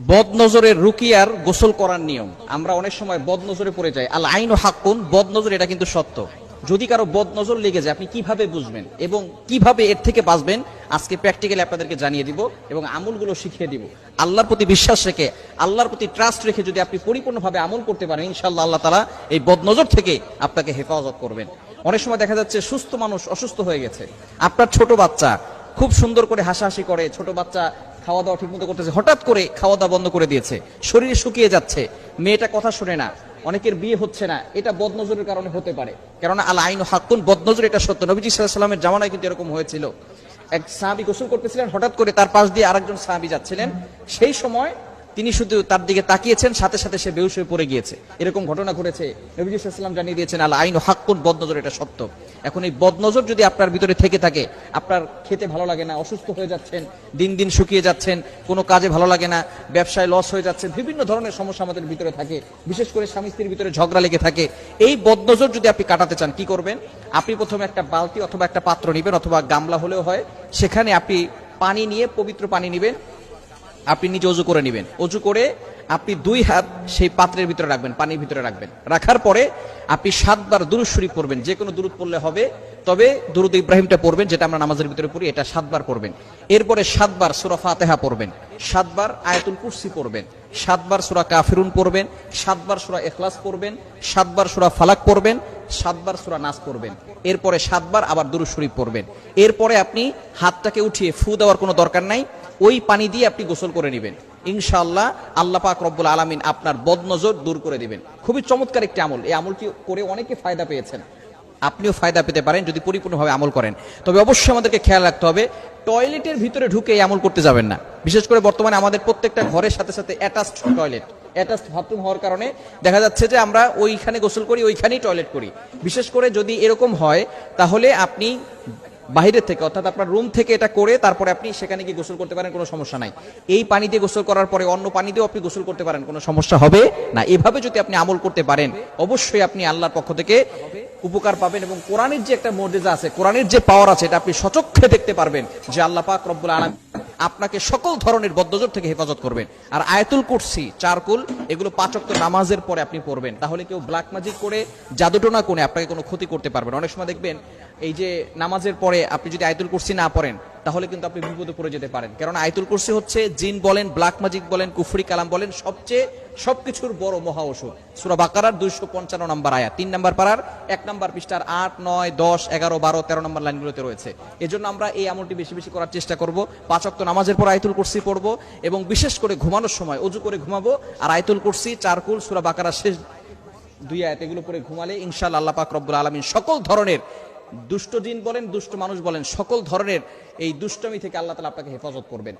বদনজরের রুকিয়ার গোসল করার নিয়ম। আমরা অনেক সময় বদনজরে পড়ে যাই। আল আইনু হাক্কুন, বদনজর এটা কিন্তু সত্য। যদি কারো বদনজর লেগে যায় আপনি কিভাবে বুঝবেন এবং কিভাবে এর থেকে বাঁচবেন আজকে প্র্যাকটিক্যালি আপনাদেরকে জানিয়ে দিব এবং আমলগুলো শিখিয়ে দিব। আল্লাহর প্রতি বিশ্বাস রেখে, আল্লাহর প্রতি ট্রাস্ট রেখে যদি আপনি পরিপূর্ণভাবে আমল করতে পারেন, ইনশাআল্লাহ আল্লাহ তাআলা এই বদনজর থেকে আপনাকে হেফাজত করবেন। অনেক সময় দেখা যাচ্ছে সুস্থ মানুষ অসুস্থ হয়ে গেছে। আপনার ছোট বাচ্চা খুব সুন্দর করে হাসাহাসি করে, ছোট বাচ্চা খাওয়া দাওয়া ঠিক মতো করতেছে, হঠাৎ করে খাওয়া দাওয়া বন্ধ করে দিয়েছে, শরীরে শুকিয়ে যাচ্ছে, মেয়েটা কথা শুনে না, অনেকের বিয়ে হচ্ছে না, এটা বদনজরের কারণে হতে পারে। কেননা আল আইনু হাক্কুন, বদনজর এটা সত্য। নবীজি সাল্লাল্লাহু আলাইহি ওয়াসাল্লামের জামানায় কিন্তু এরকম হয়েছিল। এক সাহাবী গোসল করতেছিলেন, হঠাৎ করে তার পাশ দিয়ে আরেকজন সাহাবী যাচ্ছিলেন, সেই সময় তিনি শুধু তার দিকে তাকিয়েছেন, সাথে সাথে সে বেহুশ হয়ে পড়ে গিয়েছে। এরকম ঘটনা ঘটেছে। নবী সাল্লাল্লাহু আলাইহি ওয়াসাল্লাম জানিয়ে দিয়েছেন আল আইনু হাক্কুন, বদনজর এটা সত্য। এখন এই বদনজর যদি আপনার ভিতরে থেকে থাকে, আপনার খেতে ভালো লাগে না, অসুস্থ হয়ে যাচ্ছেন, দিন দিন শুকিয়ে যাচ্ছেন, কোনো কাজে ভালো লাগে না, ব্যবসায় লস হয়ে যাচ্ছে, বিভিন্ন ধরনের সমস্যা আমাদের ভিতরে থাকে, বিশেষ করে স্বামী স্ত্রীর ভিতরে ঝগড়া লেগে থাকে। এই বদনজর যদি আপনি কাটাতে চান, কি করবেন? আপনি প্রথমে একটা বালতি অথবা একটা পাত্র নেবেন, অথবা গামলা হলেও হয়, সেখানে আপনি পানি নিয়ে, পবিত্র পানি নেবেন, আপনি নিজে অজু করে নেবেন। অজু করে আপনি 2 হাত সেই পাত্রের ভিতরে রাখবেন, পানির ভিতরে রাখবেন। রাখার পরে আপনি 7 বার দুরূদ শরীফ পড়বেন। যে কোনো দুরূদ পড়লে হবে, তবে দুরূদ ইব্রাহিমটা পড়বেন, যেটা আমরা নামাজের ভিতরে পড়ি, এটা 7 বার পড়বেন। এরপরে 7 বার সূরা ফাতিহা পড়বেন, 7 বার আয়াতুল কুরসি পড়বেন, 7 বার সূরা কাফিরুন পড়বেন, 7 বার সূরা ইখলাস পড়বেন, 7 বার সূরা ফালাক পড়বেন, 7 বার সূরা নাস পড়বেন। এরপরে 7 বার আবার দুরূদ শরীফ পড়বেন। এরপরে আপনি হাতটাকে উঠিয়ে ফু দেওয়ার কোনো দরকার নাই, ওই পানি দিয়ে আপনি গোসল করে নেবেন। ইনশাআল্লাহ আল্লাহ পাক রব্বুল আলামিন আপনার বদনজর দূর করে দিবেন। খুবই চমৎকার একটি আমল। এই আমলটি করে অনেকে ফায়দা পেয়েছেন, আপনিও ফায়দা পেতে পারেন যদি পরিপূর্ণভাবে আমল করেন। তবে অবশ্যই আমাদেরকে খেয়াল রাখতে হবে, টয়লেটের ভিতরে ঢুকে এই আমল করতে যাবেন না। বিশেষ করে বর্তমানে আমাদের প্রত্যেকটা ঘরের সাথে সাথে অ্যাটাচড টয়লেট, অ্যাটাচড বাথরুম হওয়ার কারণে দেখা যাচ্ছে যে আমরা ওইখানে গোসল করি, ওইখানেই টয়লেট করি। বিশেষ করে যদি এরকম হয়, তাহলে আপনি বাহিরের থেকে, অর্থাৎ আপনার রুম থেকে এটা করে তারপরে আপনি সেখানে গিয়ে গোসল করতে পারেন, কোনো সমস্যা নাই। এই পানি দিয়ে গোসল করার পরে অন্য পানি দিয়েও আপনি গোসল করতে পারেন, কোনো সমস্যা হবে না। এভাবে যদি আপনি আমল করতে পারেন, অবশ্যই আপনি আল্লাহর পক্ষ থেকে উপকার পাবেন এবং কোরআনের যে একটা মুজিজা আছে, কোরআনের যে পাওয়ার আছে, এটা আপনি সচক্ষে দেখতে পারবেন যে আল্লাহ পাক রব্বুল আলামিন আপনাকে সকল ধরনের বদনজর থেকে হেফাজত করবেন। আর আয়াতুল কুরসি, চারকুল, এগুলো 5 ওয়াক্ত নামাজের পরে আপনি পড়বেন। তাহলে কেউ ব্ল্যাক ম্যাজিক করে, জাদুটোনা করে আপনাকে কোনো ক্ষতি করতে পারবেন। অনেক সময় দেখবেন এই যে নামাজের পরে আপনি যদি আয়াতুল কুরসি না পড়েন, তাহলে কিন্তু আপনি বিপদে পড়ে যেতে পারেন। কারণ আয়াতুল কুরসি হচ্ছে জিন বলেন, ব্ল্যাক ম্যাজিক বলেন, কুফরি কালাম বলেন, সবকিছুর বড় মহা ঔষধ। সূরা বাকারার 255 নম্বর আয়াত, 3 নম্বর পারার 1 নম্বর পৃষ্ঠার 8, 9, 10, 11, 12, 13 নম্বর লাইনগুলোতে রয়েছে। এজন্য আমরা এই আমলটি বেশি বেশি করার চেষ্টা করব। 5 ওয়াক্ত নামাজের পর আয়াতুল কুরসি পড়ব এবং বিশেষ করে ঘুমানোর সময় অজু করে ঘুমাবো আর আয়াতুল কুরসি, চারকুল, সূরা বাকারার শেষ 2 আয়াত, এগুলো পড়ে ঘুমালে ইনশাআল্লাহ আল্লাহ পাক রব্বুল আলামিন সকল ধরনের দুষ্ট জিন বলেন, দুষ্ট মানুষ বলেন, সকল ধরনের এই দুষ্টমি থেকে আল্লাহ তাআলা আপনাকে হেফাজত করবেন।